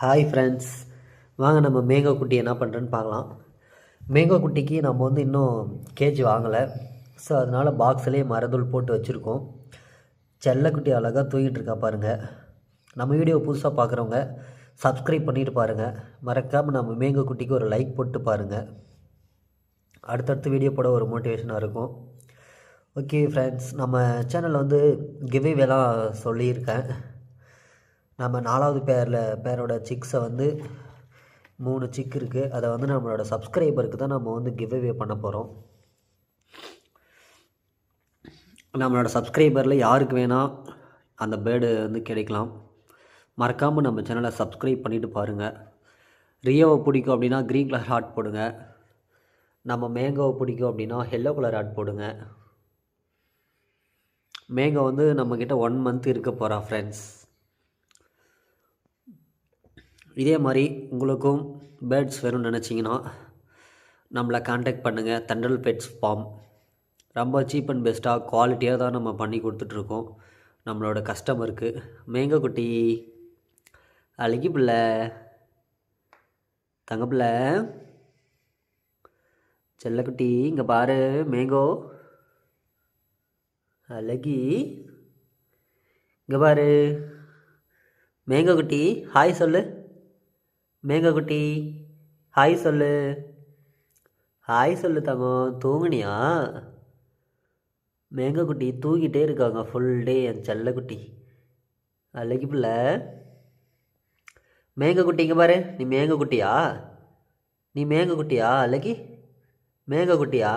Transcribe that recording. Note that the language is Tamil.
ஹாய் ஃப்ரெண்ட்ஸ், வாங்க நம்ம மேங்கோ குட்டி என்ன பண்ணுறேன்னு பார்க்கலாம். மேங்கோ குட்டிக்கு நம்ம இன்னும் கேஜி வாங்கலை. ஸோ அதனால் பாக்ஸ்லேயே மரத்தூள் போட்டு வச்சுருக்கோம். செல்லக்குட்டி அழகாக தூங்கிட்டு இருக்கா பாருங்கள். நம்ம வீடியோ புதுசாக பார்க்குறவங்க சப்ஸ்கிரைப் பண்ணிட்டு பாருங்கள். மறக்காமல் நம்ம மேங்கோ குட்டிக்கு ஒரு லைக் போட்டு பாருங்கள். அடுத்தடுத்து வீடியோ போட ஒரு மோட்டிவேஷனாக இருக்கும். ஓகே ஃப்ரெண்ட்ஸ், நம்ம சேனலில் கிவ்வேலாம் சொல்லியிருக்கேன். நம்ம 4வது பேரோட சிக்ஸை 3 சிக் இருக்குது. அதை நம்மளோட சப்ஸ்கிரைபருக்கு தான் நம்ம கிவ்அவே பண்ண போகிறோம். நம்மளோட சப்ஸ்கிரைபரில் யாருக்கு வேணால் அந்த பேர்டு கிடைக்கலாம். மறக்காமல் நம்ம சேனலை சப்ஸ்கிரைப் பண்ணிவிட்டு பாருங்கள். ரியோவை பிடிக்கும் அப்படின்னா க்ரீன் கலர் ஹார்ட் போடுங்க. நம்ம மேங்கோவை பிடிக்கும் அப்படின்னா எல்லோ கலர் ஹார்ட் போடுங்க. மேங்கோ நம்மக்கிட்ட 1 மந்த் இருக்க போகிறா ஃப்ரெண்ட்ஸ். இதே மாதிரி உங்களுக்கும் பேர்ட்ஸ் வேணும்னு நினச்சிங்கன்னா நம்மளை கான்டாக்ட் பண்ணுங்கள். தண்டல் பெட்ஸ் ஃபார்ம் ரொம்ப சீப் அண்ட் பெஸ்ட்டாக குவாலிட்டியாக தான் நம்ம பண்ணி கொடுத்துட்ருக்கோம் நம்மளோட கஸ்டமருக்கு. மேங்கோ குட்டி, அழகி பிள்ளை, தங்க பிள்ளை, செல்லக்குட்டி, இங்கே பாரு மேங்கோ, அழகி, இங்கே பாரு மேங்கோ குட்டி, ஹாய் சொல்லு. மேங்கோ குட்டி ஹாய் சொல்லு. ஹாய் சொல்லு தங்கம். தூங்குனியா? மேங்கோ குட்டி தூங்கிட்டே இருக்காங்க ஃபுல் டே என் செல்லக்குட்டி. அழகி பிள்ளை. மேங்கோ குட்டி இங்கே பாரு. நீ மேங்கோ குட்டியா? நீ மேங்கோ குட்டியா? அழகி மேங்கோ குட்டியா?